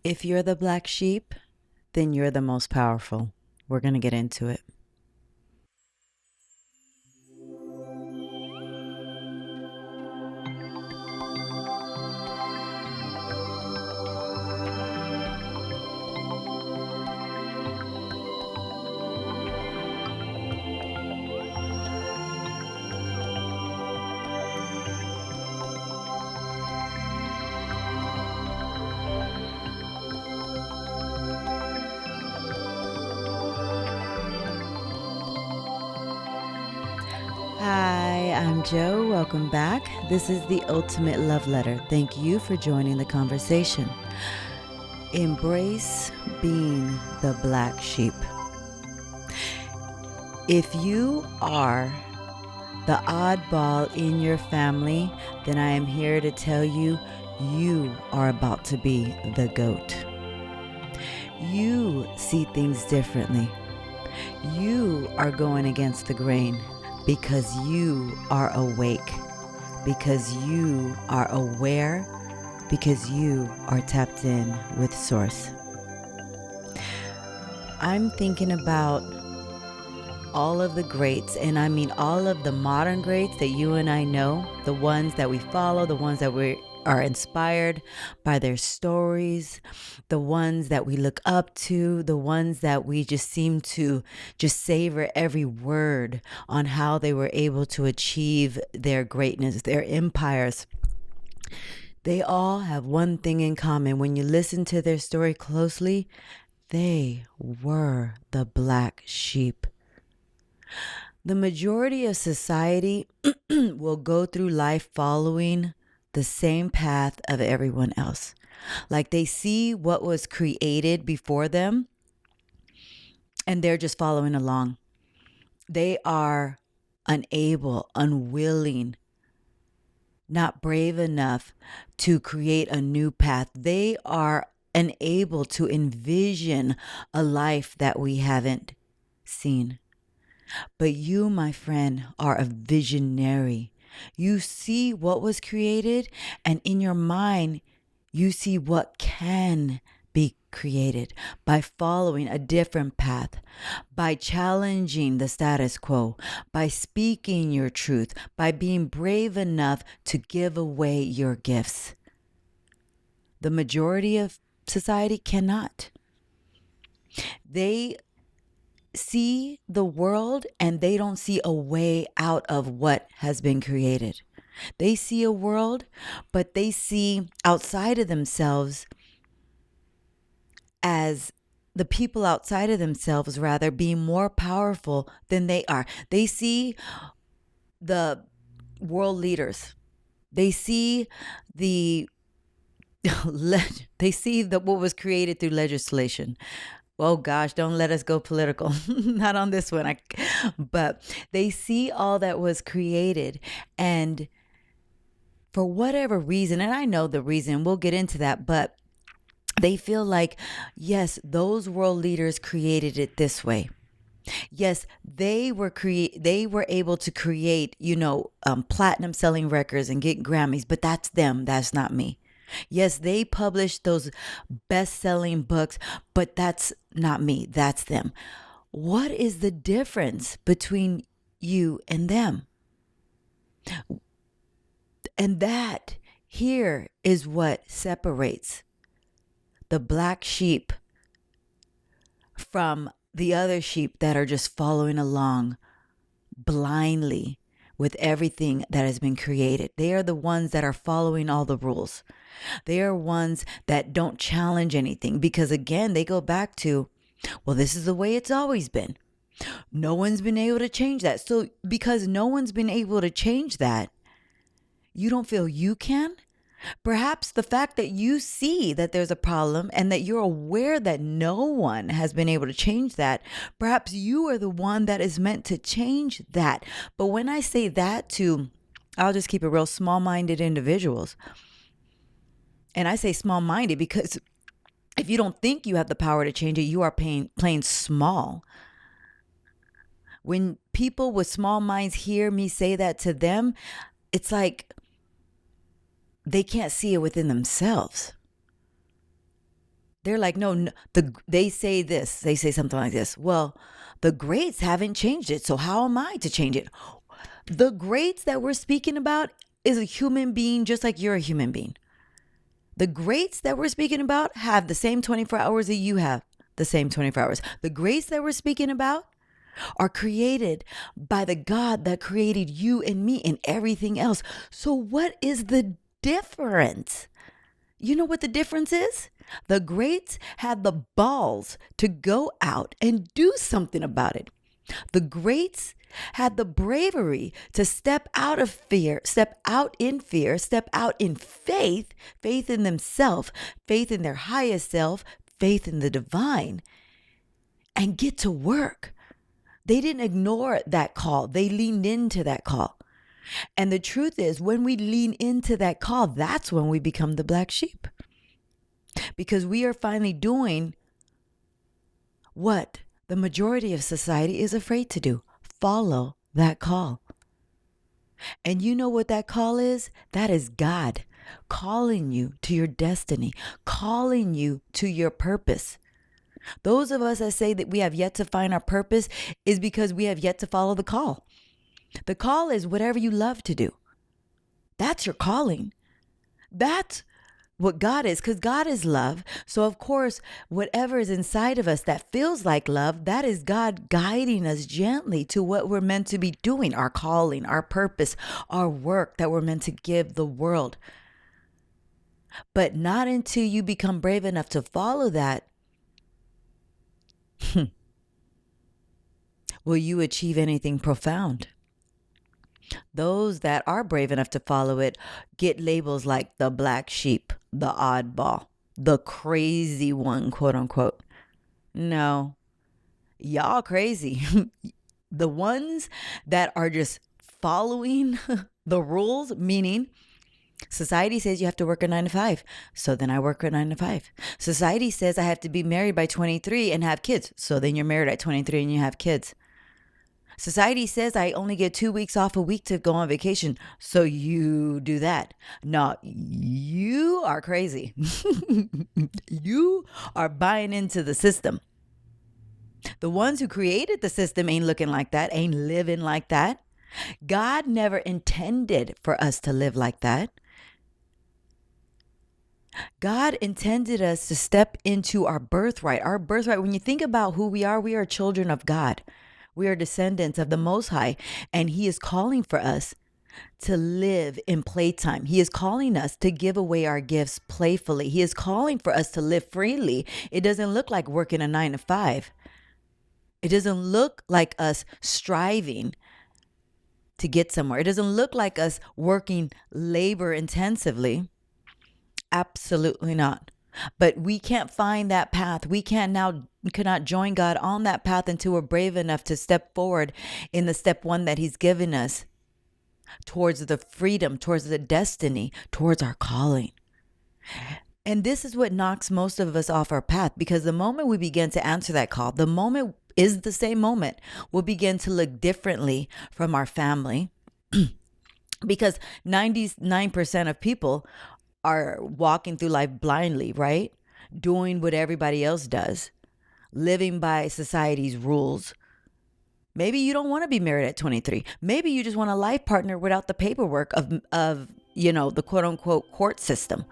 If you're the black sheep, then you're the most powerful. We're going to get into it. Hi, I'm Joe. Welcome back. This is the Ultimate Love Letter. Thank you for joining the conversation. Embrace being the black sheep. If you are the oddball in your family, then I am here to tell you, you are about to be the goat. You see things differently. You are going against the grain because you are awake, because you are aware, because you are tapped in with Source. I'm thinking about all of the greats, and I mean all of the modern greats that you and I know, the ones that we follow, the ones that we are inspired by their stories, the ones that we look up to, the ones that we just seem to just savor every word on how they were able to achieve their greatness, their empires. They all have one thing in common. When you listen to their story closely, they were the black sheep. The majority of society will go through life following the same path of everyone else. Like they see what was created before them and they're just following along. They are unable, unwilling, not brave enough to create a new path. They are unable to envision a life that we haven't seen. But you, my friend, are a visionary. You see what was created, and in your mind, you see what can be created by following a different path, by challenging the status quo, by speaking your truth, by being brave enough to give away your gifts. The majority of society cannot. They see the world and they don't see a way out of what has been created. They see a world, but they see outside of themselves as the people outside of themselves, rather, being more powerful than they are. They see the world leaders. They see the they see what was created through legislation. Oh gosh, don't let us go political. Not on this one. But they see all that was created, and for whatever reason, and I know the reason, we'll get into that, but they feel like, yes, those world leaders created it this way. Yes, they were able to create, platinum selling records and get Grammys, but that's them. That's not me. Yes, they published those best-selling books, but that's not me. That's them. What is the difference between you and them? And that here is what separates the black sheep from the other sheep that are just following along blindly with everything that has been created. They are the ones that are following all the rules. They are ones that don't challenge anything because, again, they go back to, well, this is the way it's always been. No one's been able to change that. So because no one's been able to change that, you don't feel you can? Perhaps the fact that you see that there's a problem and that you're aware that no one has been able to change that, perhaps you are the one that is meant to change that. But when I say that to, I'll just keep it real, small-minded individuals. And I say small-minded because if you don't think you have the power to change it, you are playing small. When people with small minds hear me say that to them, it's like they can't see it within themselves. They're like, no, no they say this, they say something like this. Well, the greats haven't changed it. So how am I to change it? The greats that we're speaking about is a human being just like you're a human being. The greats that we're speaking about have the same 24 hours that you have, the same 24 hours. The greats that we're speaking about are created by the God that created you and me and everything else. So what is the difference? You know what the difference is? The greats had the balls to go out and do something about it. The greats had the bravery to step out of fear, step out in fear, step out in faith, faith in themselves, faith in their highest self, faith in the divine, and get to work. They didn't ignore that call. They leaned into that call. And the truth is, when we lean into that call, that's when we become the black sheep. Because we are finally doing what the majority of society is afraid to do. Follow that call. And you know what that call is? That is God calling you to your destiny, calling you to your purpose. Those of us that say that we have yet to find our purpose is because we have yet to follow the call. The call is whatever you love to do. That's your calling. That's what God is, because God is love. So of course, whatever is inside of us that feels like love, that is God guiding us gently to what we're meant to be doing, our calling, our purpose, our work that we're meant to give the world. But not until you become brave enough to follow that will you achieve anything profound. Those that are brave enough to follow it get labels like the black sheep, the oddball, the crazy one, quote unquote. No, y'all crazy. The ones that are just following the rules, meaning society says you have to work a 9 to 5. So then I work a 9 to 5. Society says I have to be married by 23 and have kids. So then you're married at 23 and you have kids. Society says I only get 2 weeks off a week to go on vacation. So you do that. No, you are crazy. You are buying into the system. The ones who created the system ain't looking like that, ain't living like that. God never intended for us to live like that. God intended us to step into our birthright. Our birthright, when you think about who we are children of God. We are descendants of the Most High, and He is calling for us to live in playtime. He is calling us to give away our gifts playfully. He is calling for us to live freely. It doesn't look like working a 9 to 5. It doesn't look like us striving to get somewhere. It doesn't look like us working labor intensively. Absolutely not. But we can't find that path. We cannot join God on that path until we're brave enough to step forward in the step one that He's given us towards the freedom, towards the destiny, towards our calling. And this is what knocks most of us off our path, because the moment we begin to answer that call, the moment is the same moment we'll begin to look differently from our family. Because 99% of people are walking through life blindly, right? Doing what everybody else does, living by society's rules. Maybe you don't want to be married at 23. Maybe you just want a life partner without the paperwork of the quote unquote court system.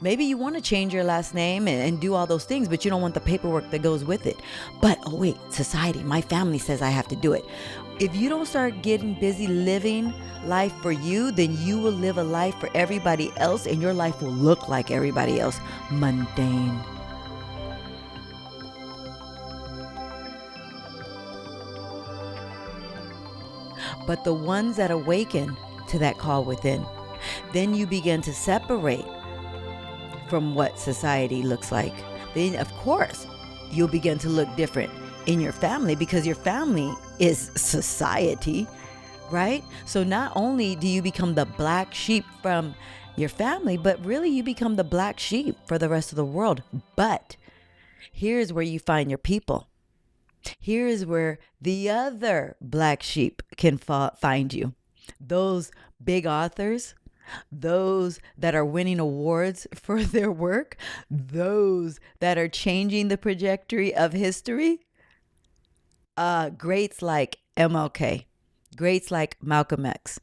Maybe you want to change your last name and do all those things, but you don't want the paperwork that goes with it. But, oh wait, society, my family says I have to do it. If you don't start getting busy living life for you, then you will live a life for everybody else, and your life will look like everybody else. Mundane. But the ones that awaken to that call within, then you begin to separate from what society looks like. Then, of course, you'll begin to look different in your family, because your family is society, right? So not only do you become the black sheep from your family, but really you become the black sheep for the rest of the world. But here's where you find your people. Here is where the other black sheep can find you. Those big authors, those that are winning awards for their work, those that are changing the trajectory of history, greats like MLK, greats like Malcolm X,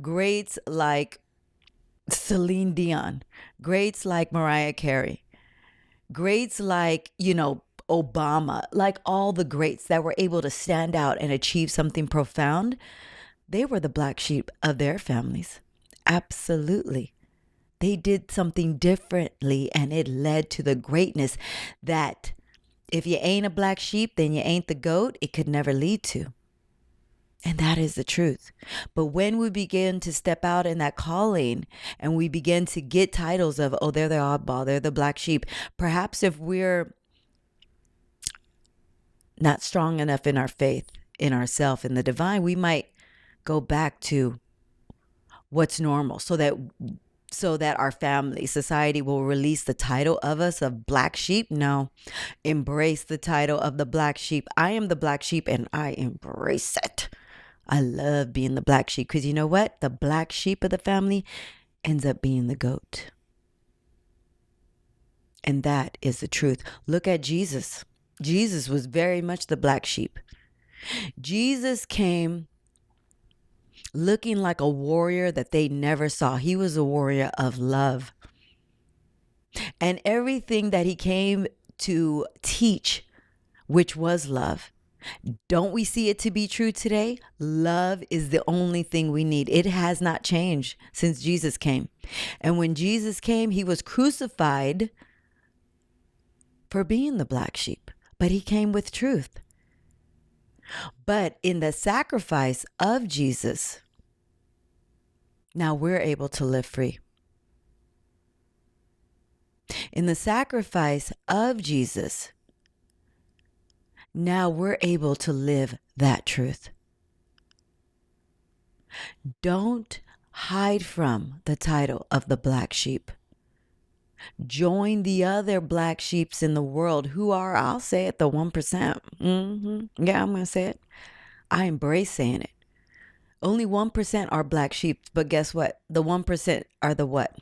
greats like Celine Dion, greats like Mariah Carey, greats like, Obama, like all the greats that were able to stand out and achieve something profound, they were the black sheep of their families. Absolutely. They did something differently and it led to the greatness that if you ain't a black sheep, then you ain't the goat, it could never lead to. And that is the truth. But when we begin to step out in that calling and we begin to get titles of, oh, they're the oddball, they're the black sheep, perhaps if we're not strong enough in our faith, in ourself, in the divine, we might go back to what's normal so that our family, society will release the title of us of black sheep. No, embrace the title of the black sheep. I am the black sheep and I embrace it. I love being the black sheep because you know what? The black sheep of the family ends up being the goat. And that is the truth. Look at Jesus. Jesus was very much the black sheep. Jesus came looking like a warrior that they never saw. He was a warrior of love. And everything that he came to teach, which was love, don't we see it to be true today? Love is the only thing we need. It has not changed since Jesus came. And when Jesus came, he was crucified for being the black sheep, but he came with truth. But in the sacrifice of Jesus, now we're able to live free. In the sacrifice of Jesus, now we're able to live that truth. Don't hide from the title of the black sheep. Join the other black sheeps in the world who are, I'll say it, the 1%. Yeah, I'm going to say it. I embrace saying it. Only 1% are black sheep, but guess what? The 1% are the what?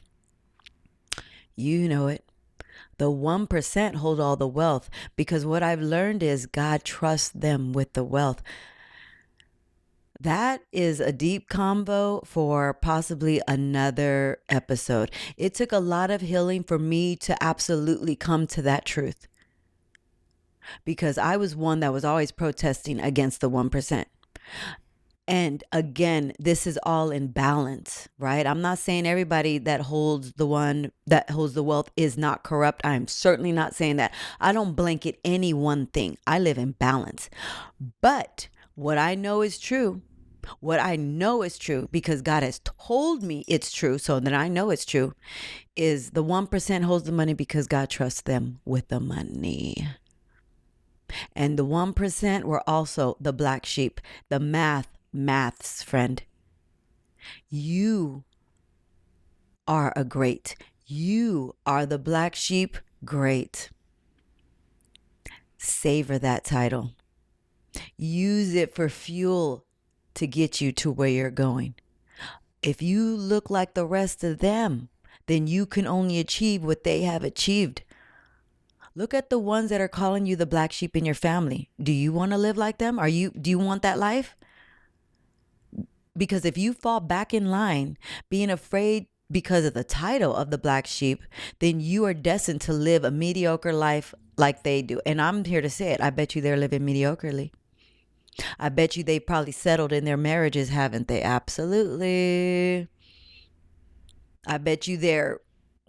You know it. The 1% hold all the wealth because what I've learned is God trusts them with the wealth. That is a deep convo for possibly another episode. It took a lot of healing for me to absolutely come to that truth because I was one that was always protesting against the 1%. And again, this is all in balance, right? I'm not saying everybody that holds the wealth is not corrupt. I'm certainly not saying that. I don't blanket any one thing. I live in balance. But what I know is true, because God has told me it's true, so that I know it's true, is the 1% holds the money because God trusts them with the money. And the 1% were also the black sheep, the maths friend. You are a great. You are the black sheep great. Savor that title. Use it for fuel to get you to where you're going. If you look like the rest of them, then you can only achieve what they have achieved. Look at the ones that are calling you the black sheep in your family. Do you want to live like them? Do you want that life? Because if you fall back in line, being afraid because of the title of the black sheep, then you are destined to live a mediocre life like they do. And I'm here to say it. I bet you they're living mediocrely. I bet you they probably settled in their marriages, haven't they? Absolutely. I bet you they're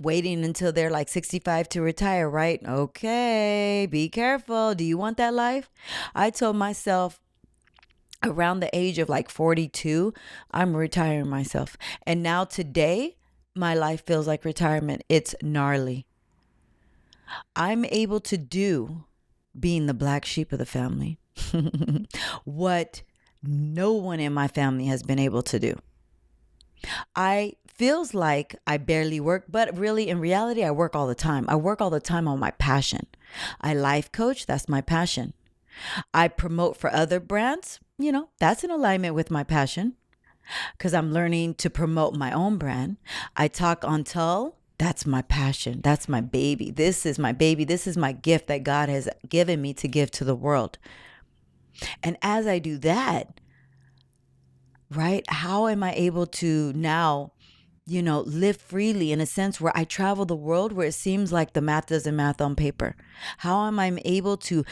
waiting until they're like 65 to retire, right? Okay, be careful. Do you want that life? I told myself around the age of like 42, I'm retiring myself. And now today, my life feels like retirement. It's gnarly. I'm able to do, being the black sheep of the family, what no one in my family has been able to do. I feels like I barely work, but really in reality, I work all the time. I work all the time on my passion. I life coach, that's my passion. I promote for other brands, that's in alignment with my passion. because I'm learning to promote my own brand. I talk on Tull. That's my passion. That's my baby. This is my baby. This is my gift that God has given me to give to the world. And as I do that, right, how am I able to now, live freely in a sense where I travel the world where it seems like the math doesn't math on paper? How am I able to,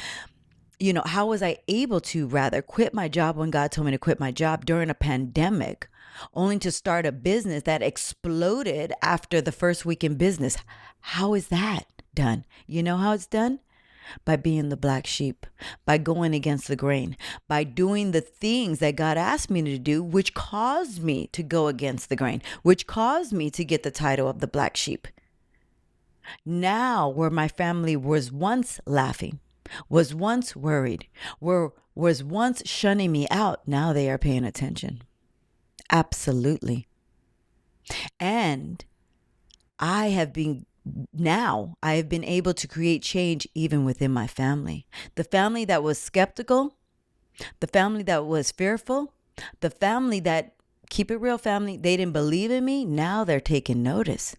how was I able to rather quit my job when God told me to quit my job during a pandemic, only to start a business that exploded after the first week in business? How is that done? You know how it's done? By being the black sheep, by going against the grain, by doing the things that God asked me to do, which caused me to go against the grain, which caused me to get the title of the black sheep. Now, where my family was once laughing, was once worried, was once shunning me out, now they are paying attention. Absolutely. And I have been able to create change even within my family. The family that was skeptical, the family that was fearful, the family that, keep it real family, they didn't believe in me. Now they're taking notice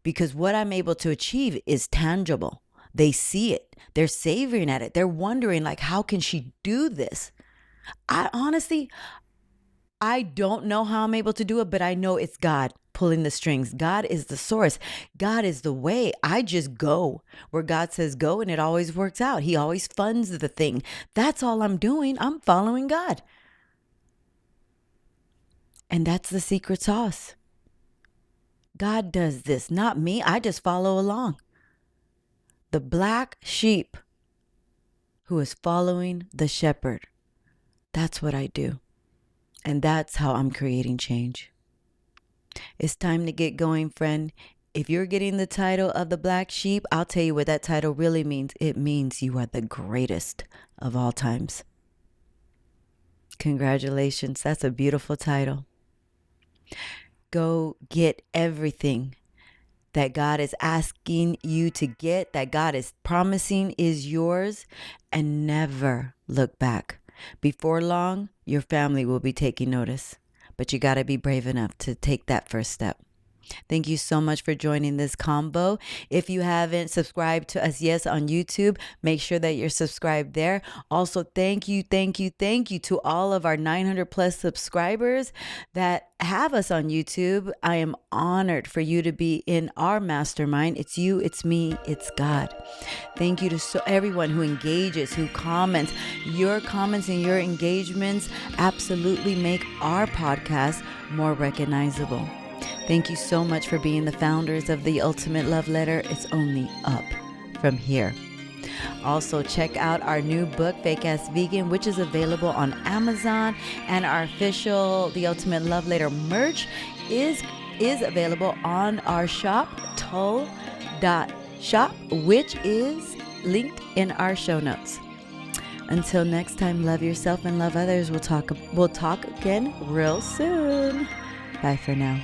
because what I'm able to achieve is tangible. They see it. They're savoring at it. They're wondering, like, how can she do this? I don't know how I'm able to do it, but I know it's God pulling the strings. God is the source. God is the way. I just go where God says go, and it always works out. He always funds the thing. That's all I'm doing. I'm following God. And that's the secret sauce. God does this, not me. I just follow along. The black sheep who is following the shepherd. That's what I do. And that's how I'm creating change. It's time to get going, friend. If you're getting the title of the black sheep, I'll tell you what that title really means. It means you are the greatest of all times. Congratulations. That's a beautiful title. Go get everything that God is asking you to get, that God is promising is yours, and never look back. Before long, your family will be taking notice, but you got to be brave enough to take that first step. Thank you so much for joining this combo. If you haven't subscribed to us yet on YouTube, make sure that you're subscribed there. Also, thank you to all of our 900 plus subscribers that have us on YouTube. I am honored for you to be in our mastermind. It's you, it's me, it's God. Thank you to everyone who engages, who comments. Your comments and your engagements absolutely make our podcast more recognizable. Thank you so much for being the founders of The Ultimate Love Letter. It's only up from here. Also, check out our new book, Fake Ass Vegan, which is available on Amazon, and our official The Ultimate Love Letter merch is available on our shop, tull.shop, which is linked in our show notes. Until next time, love yourself and love others. We'll talk again real soon. Bye for now.